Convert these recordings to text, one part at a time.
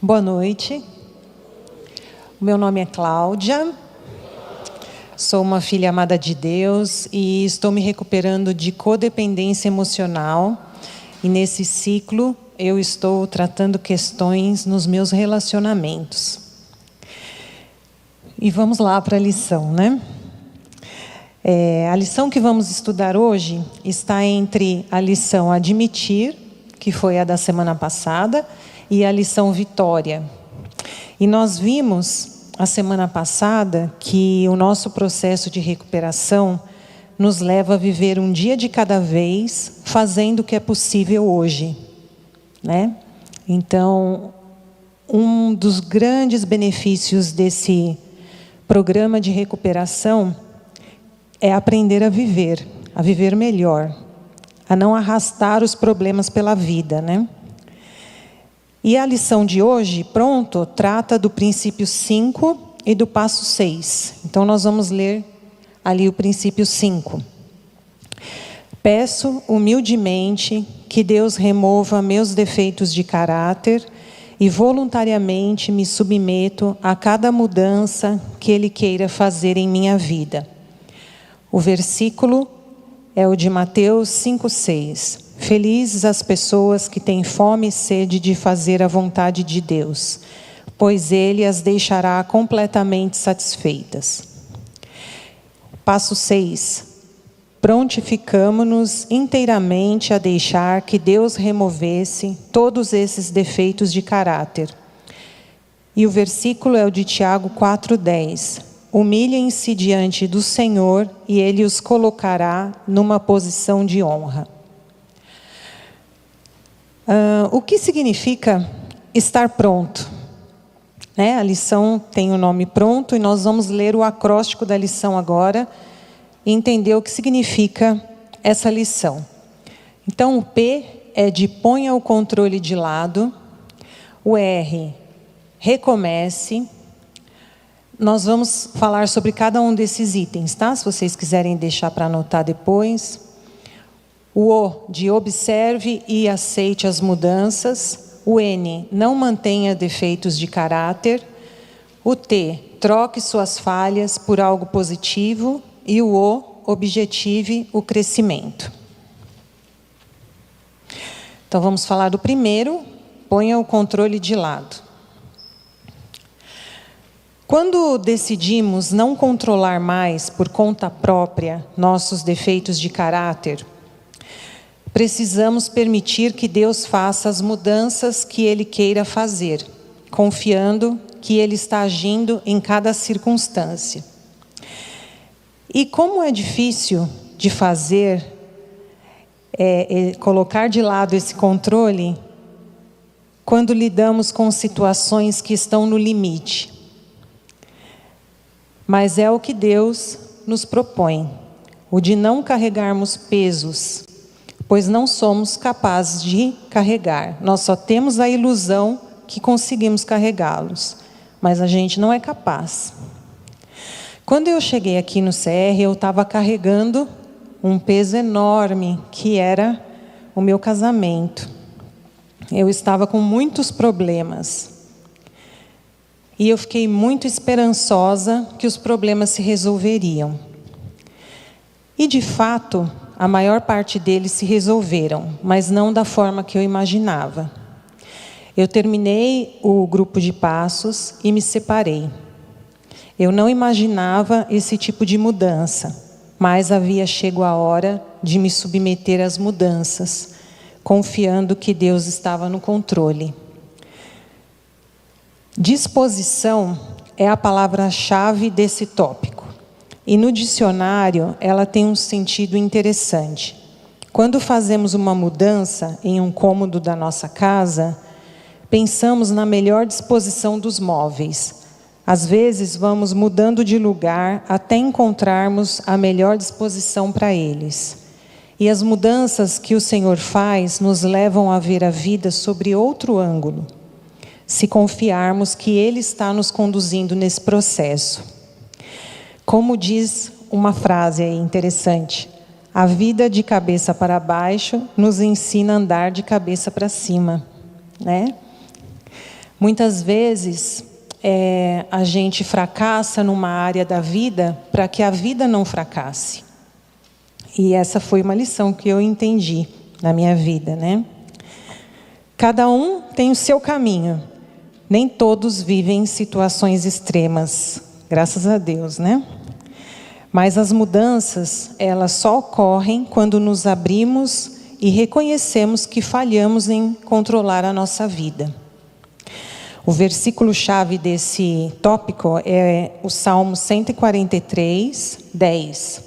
Boa noite. Meu nome é Cláudia, sou uma filha amada de Deus e estou me recuperando de codependência emocional. E nesse ciclo eu estou tratando questões nos meus relacionamentos. E vamos lá para a lição, né? A lição que vamos estudar hoje está entre a lição Admitir, que foi a da semana passada, e a lição Vitória. E nós vimos, a semana passada, que o nosso processo de recuperação nos leva a viver um dia de cada vez, fazendo o que é possível hoje, né? Então, um dos grandes benefícios desse programa de recuperação é aprender a viver melhor, a não arrastar os problemas pela vida, né? E a lição de hoje, trata do princípio 5 e do passo 6. Então, nós vamos ler ali o princípio 5. Peço humildemente que Deus remova meus defeitos de caráter e voluntariamente me submeto a cada mudança que Ele queira fazer em minha vida. O versículo é o de Mateus 5:6. Felizes as pessoas que têm fome e sede de fazer a vontade de Deus, pois Ele as deixará completamente satisfeitas. Passo 6. Prontificamo-nos inteiramente a deixar que Deus removesse todos esses defeitos de caráter. E o versículo é o de Tiago 4:10. Humilhem-se diante do Senhor e Ele os colocará numa posição de honra. O que significa estar pronto? A lição tem o nome pronto e nós vamos ler o acróstico da lição agora e entender o que significa essa lição. Então, o P é de ponha o controle de lado, o R, recomece. Nós vamos falar sobre cada um desses itens, tá? Se vocês quiserem deixar para anotar depois. O O, de observe e aceite as mudanças. O N, não mantenha defeitos de caráter. O T, troque suas falhas por algo positivo. E o O, objetive o crescimento. Então, vamos falar do primeiro, ponha o controle de lado. Quando decidimos não controlar mais por conta própria nossos defeitos de caráter, precisamos permitir que Deus faça as mudanças que Ele queira fazer, confiando que Ele está agindo em cada circunstância. E como é difícil de fazer, colocar de lado esse controle, quando lidamos com situações que estão no limite. Mas é o que Deus nos propõe, o de não carregarmos pesos, pois não somos capazes de carregar. Nós só temos a ilusão que conseguimos carregá-los, mas a gente não é capaz. Quando eu cheguei aqui no CR, eu estava carregando um peso enorme, que era o meu casamento. Eu estava com muitos problemas. E eu fiquei muito esperançosa que os problemas se resolveriam. E, de fato, a maior parte deles se resolveram, mas não da forma que eu imaginava. Eu terminei o grupo de passos e me separei. Eu não imaginava esse tipo de mudança, mas havia chegado a hora de me submeter às mudanças, confiando que Deus estava no controle. Disposição é a palavra-chave desse tópico. E no dicionário, ela tem um sentido interessante. Quando fazemos uma mudança em um cômodo da nossa casa, pensamos na melhor disposição dos móveis. Às vezes, vamos mudando de lugar até encontrarmos a melhor disposição para eles. E as mudanças que o Senhor faz nos levam a ver a vida sobre outro ângulo, se confiarmos que Ele está nos conduzindo nesse processo. Como diz uma frase aí interessante, a vida de cabeça para baixo nos ensina a andar de cabeça para cima, né? Muitas vezes a gente fracassa numa área da vida para que a vida não fracasse. E essa foi uma lição que eu entendi na minha vida, né? Cada um tem o seu caminho. Nem todos vivem situações extremas, graças a Deus, né? Mas as mudanças, elas só ocorrem quando nos abrimos e reconhecemos que falhamos em controlar a nossa vida. O versículo-chave desse tópico é o Salmo 143, 10.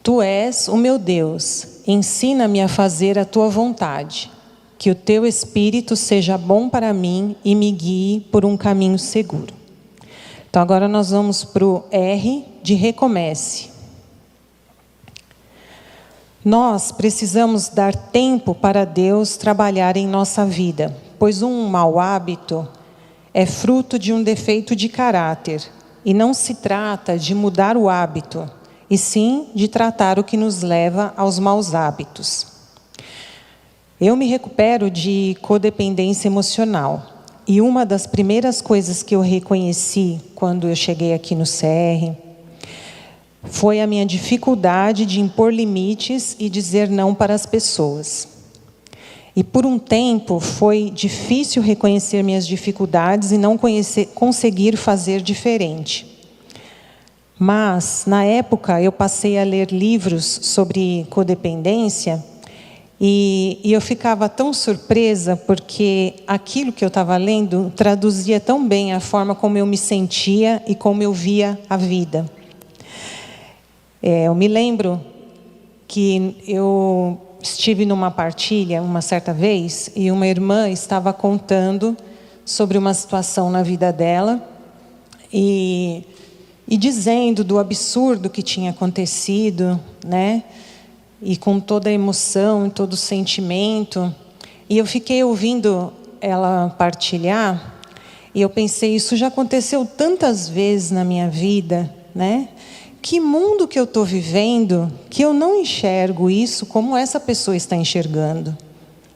Tu és o meu Deus, ensina-me a fazer a tua vontade, que o teu Espírito seja bom para mim e me guie por um caminho seguro. Então agora nós vamos para o R de recomece. Nós precisamos dar tempo para Deus trabalhar em nossa vida, pois um mau hábito é fruto de um defeito de caráter, e não se trata de mudar o hábito, e sim de tratar o que nos leva aos maus hábitos. Eu me recupero de codependência emocional, e uma das primeiras coisas que eu reconheci quando eu cheguei aqui no CR foi a minha dificuldade de impor limites e dizer não para as pessoas. E por um tempo foi difícil reconhecer minhas dificuldades e não conseguir fazer diferente. Mas, na época, eu passei a ler livros sobre codependência e eu ficava tão surpresa porque aquilo que eu estava lendo traduzia tão bem a forma como eu me sentia e como eu via a vida. Eu me lembro que eu estive numa partilha uma certa vez e uma irmã estava contando sobre uma situação na vida dela e dizendo do absurdo que tinha acontecido, né? E com toda a emoção, todo o sentimento. E eu fiquei ouvindo ela partilhar e eu pensei, isso já aconteceu tantas vezes na minha vida, né? Que mundo que eu estou vivendo que eu não enxergo isso como essa pessoa está enxergando,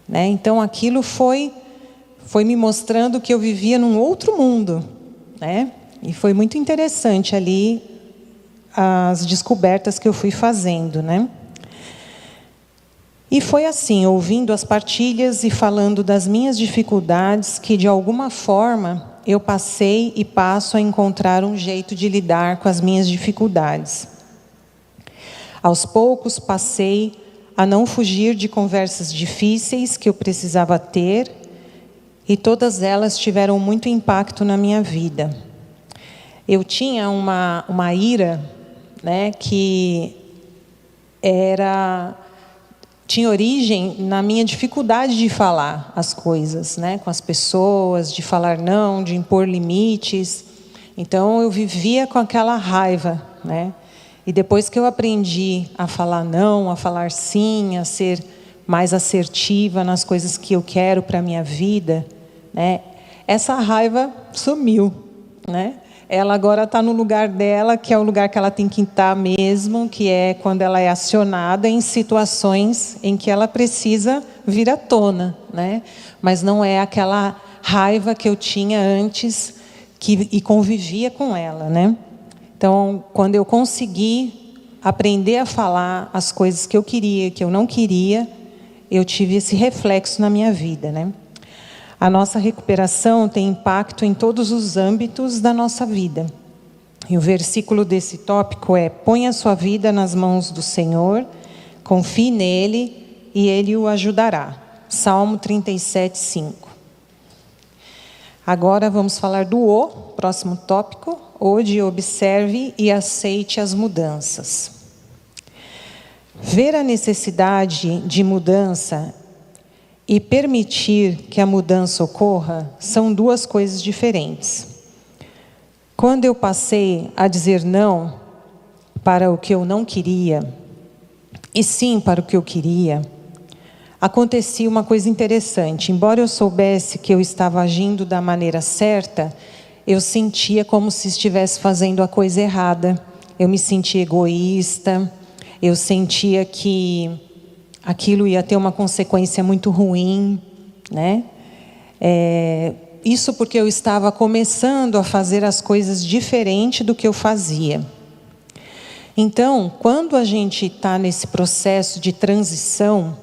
né? Então aquilo foi me mostrando que eu vivia num outro mundo, né? E foi muito interessante ali as descobertas que eu fui fazendo, né? E foi assim, ouvindo as partilhas e falando das minhas dificuldades, que de alguma forma eu passei e passo a encontrar um jeito de lidar com as minhas dificuldades. Aos poucos passei a não fugir de conversas difíceis que eu precisava ter, e todas elas tiveram muito impacto na minha vida. Eu tinha uma ira, né, que tinha origem na minha dificuldade de falar as coisas, né, com as pessoas, de falar não, de impor limites. Então eu vivia com aquela raiva, né? E depois que eu aprendi a falar não, a falar sim, a ser mais assertiva nas coisas que eu quero para a minha vida, né, essa raiva sumiu, né? Ela agora está no lugar dela, que é o lugar que ela tem que estar mesmo, que é quando ela é acionada em situações em que ela precisa vir à tona, né? Mas não é aquela raiva que eu tinha antes e convivia com ela, né? Então, quando eu consegui aprender a falar as coisas que eu queria, que eu não queria, eu tive esse reflexo na minha vida, né? A nossa recuperação tem impacto em todos os âmbitos da nossa vida. E o versículo desse tópico é: põe a sua vida nas mãos do Senhor, confie nele e ele o ajudará. Salmo 37, 5. Agora vamos falar do próximo tópico, o de observe e aceite as mudanças. Ver a necessidade de mudança e permitir que a mudança ocorra são duas coisas diferentes. Quando eu passei a dizer não para o que eu não queria e sim para o que eu queria, acontecia uma coisa interessante. Embora eu soubesse que eu estava agindo da maneira certa, eu sentia como se estivesse fazendo a coisa errada. Eu me sentia egoísta, eu sentia que aquilo ia ter uma consequência muito ruim, né? Isso porque eu estava começando a fazer as coisas diferente do que eu fazia. Então, quando a gente está nesse processo de transição,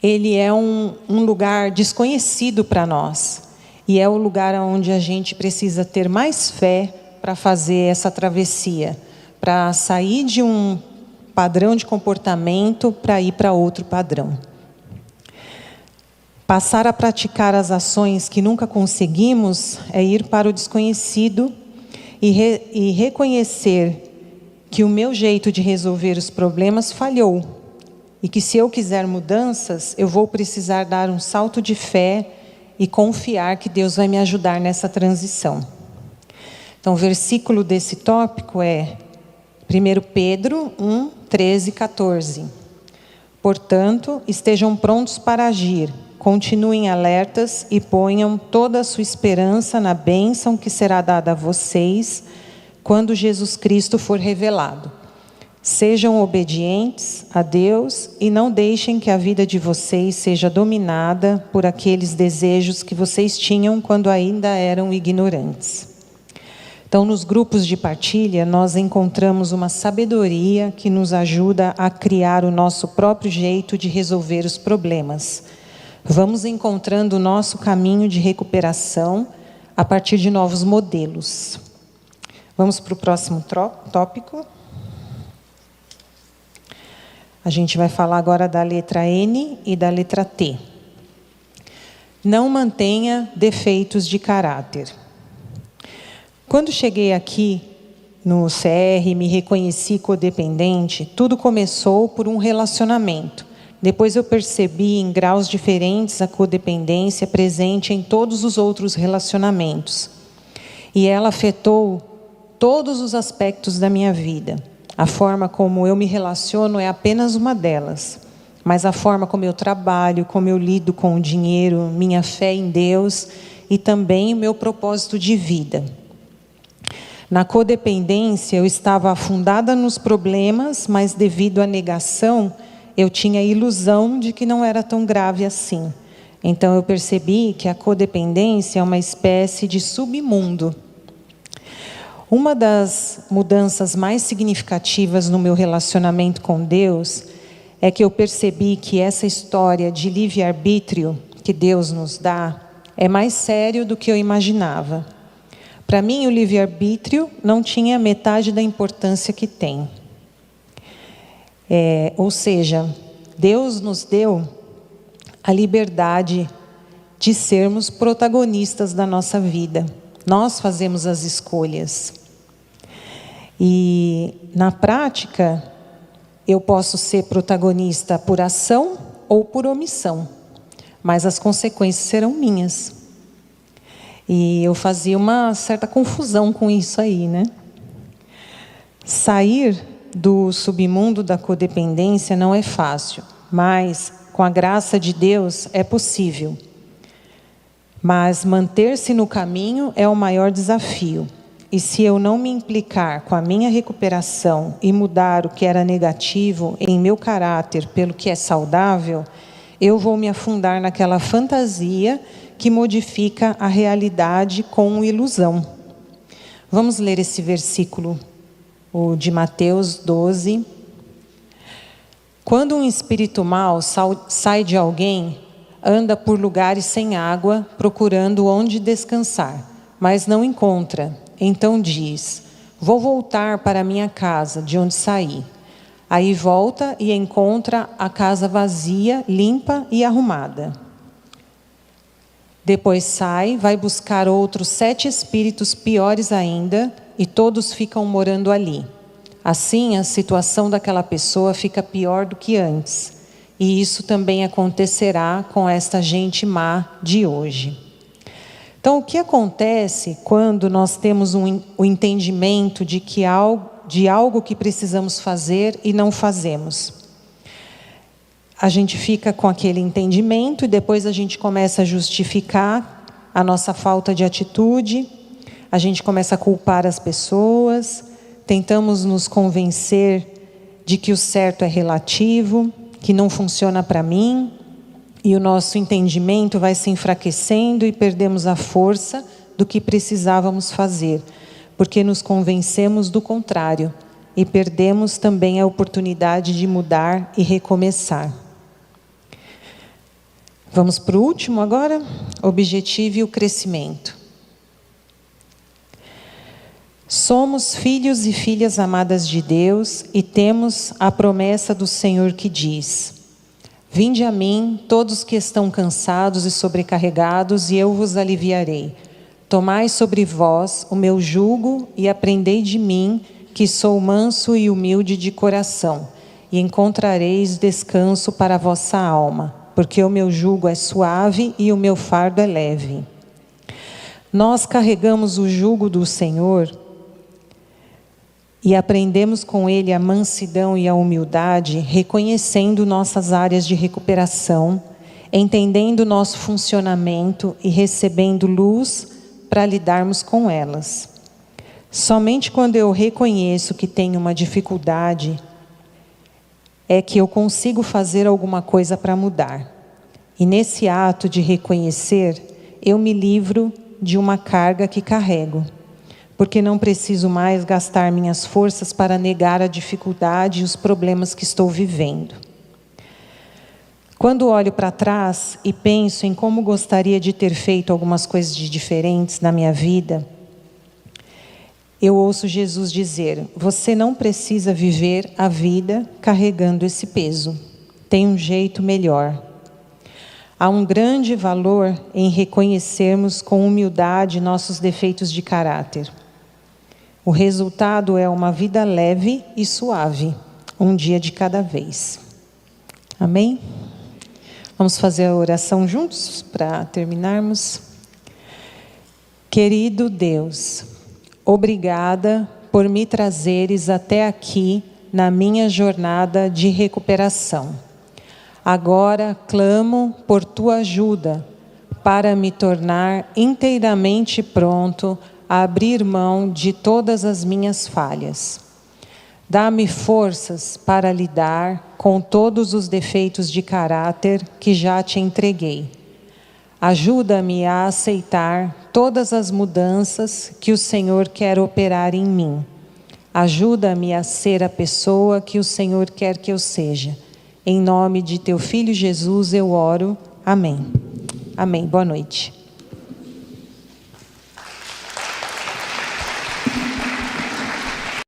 ele é um lugar desconhecido para nós. E é o lugar onde a gente precisa ter mais fé para fazer essa travessia, para sair de um padrão de comportamento para ir para outro padrão. Passar a praticar as ações que nunca conseguimos é ir para o desconhecido e reconhecer que o meu jeito de resolver os problemas falhou e que se eu quiser mudanças, eu vou precisar dar um salto de fé e confiar que Deus vai me ajudar nessa transição. Então, o versículo desse tópico é 1 Pedro 1, 13 e 14. Portanto, estejam prontos para agir, continuem alertas e ponham toda a sua esperança na bênção que será dada a vocês quando Jesus Cristo for revelado. Sejam obedientes a Deus e não deixem que a vida de vocês seja dominada por aqueles desejos que vocês tinham quando ainda eram ignorantes. Então, nos grupos de partilha, nós encontramos uma sabedoria que nos ajuda a criar o nosso próprio jeito de resolver os problemas. Vamos encontrando o nosso caminho de recuperação a partir de novos modelos. Vamos para o próximo tópico. A gente vai falar agora da letra N e da letra T. Não mantenha defeitos de caráter. Quando cheguei aqui no CR e me reconheci codependente, tudo começou por um relacionamento. Depois eu percebi em graus diferentes a codependência presente em todos os outros relacionamentos. E ela afetou todos os aspectos da minha vida. A forma como eu me relaciono é apenas uma delas. Mas a forma como eu trabalho, como eu lido com o dinheiro, minha fé em Deus e também o meu propósito de vida. Na codependência, eu estava afundada nos problemas, mas devido à negação, eu tinha a ilusão de que não era tão grave assim. Então eu percebi que a codependência é uma espécie de submundo. Uma das mudanças mais significativas no meu relacionamento com Deus é que eu percebi que essa história de livre-arbítrio que Deus nos dá é mais sério do que eu imaginava. Para mim, o livre-arbítrio não tinha metade da importância que tem. Ou seja, Deus nos deu a liberdade de sermos protagonistas da nossa vida. Nós fazemos as escolhas. E, na prática, eu posso ser protagonista por ação ou por omissão, mas as consequências serão minhas. E eu fazia uma certa confusão com isso aí, né? Sair do submundo da codependência não é fácil, mas, com a graça de Deus, é possível. Mas manter-se no caminho é o maior desafio. E se eu não me implicar com a minha recuperação e mudar o que era negativo em meu caráter pelo que é saudável, eu vou me afundar naquela fantasia que modifica a realidade com ilusão. Vamos ler esse versículo, o de Mateus 12. Quando um espírito mau sai de alguém, anda por lugares sem água, procurando onde descansar, mas não encontra. Então diz: vou voltar para minha casa, de onde saí. Aí volta e encontra a casa vazia, limpa e arrumada. Depois sai, vai buscar outros 7 espíritos piores ainda, e todos ficam morando ali. Assim, a situação daquela pessoa fica pior do que antes. E isso também acontecerá com esta gente má de hoje. Então, o que acontece quando nós temos o entendimento de algo que precisamos fazer e não fazemos? A gente fica com aquele entendimento e depois a gente começa a justificar a nossa falta de atitude, a gente começa a culpar as pessoas, tentamos nos convencer de que o certo é relativo, que não funciona para mim, E o nosso entendimento vai se enfraquecendo e perdemos a força do que precisávamos fazer, porque nos convencemos do contrário e perdemos também a oportunidade de mudar e recomeçar. Vamos para o último agora? Objetive o crescimento. Somos filhos e filhas amadas de Deus e temos a promessa do Senhor que diz: Vinde a mim, todos que estão cansados e sobrecarregados, e eu vos aliviarei. Tomai sobre vós o meu jugo e aprendei de mim, que sou manso e humilde de coração, e encontrareis descanso para a vossa alma, porque o meu jugo é suave e o meu fardo é leve. Nós carregamos o jugo do Senhor e aprendemos com Ele a mansidão e a humildade, reconhecendo nossas áreas de recuperação, entendendo nosso funcionamento e recebendo luz para lidarmos com elas. Somente quando eu reconheço que tenho uma dificuldade, é que eu consigo fazer alguma coisa para mudar. E nesse ato de reconhecer, eu me livro de uma carga que carrego, porque não preciso mais gastar minhas forças para negar a dificuldade e os problemas que estou vivendo. Quando olho para trás e penso em como gostaria de ter feito algumas coisas diferentes na minha vida, eu ouço Jesus dizer: você não precisa viver a vida carregando esse peso. Tem um jeito melhor. Há um grande valor em reconhecermos com humildade nossos defeitos de caráter. O resultado é uma vida leve e suave, um dia de cada vez. Amém? Vamos fazer a oração juntos para terminarmos? Querido Deus, obrigada por me trazeres até aqui na minha jornada de recuperação. Agora clamo por tua ajuda para me tornar inteiramente pronto a abrir mão de todas as minhas falhas. Dá-me forças para lidar com todos os defeitos de caráter que já te entreguei. Ajuda-me a aceitar todas as mudanças que o Senhor quer operar em mim. Ajuda-me a ser a pessoa que o Senhor quer que eu seja. Em nome de teu Filho Jesus eu oro. Amém. Amém. Boa noite.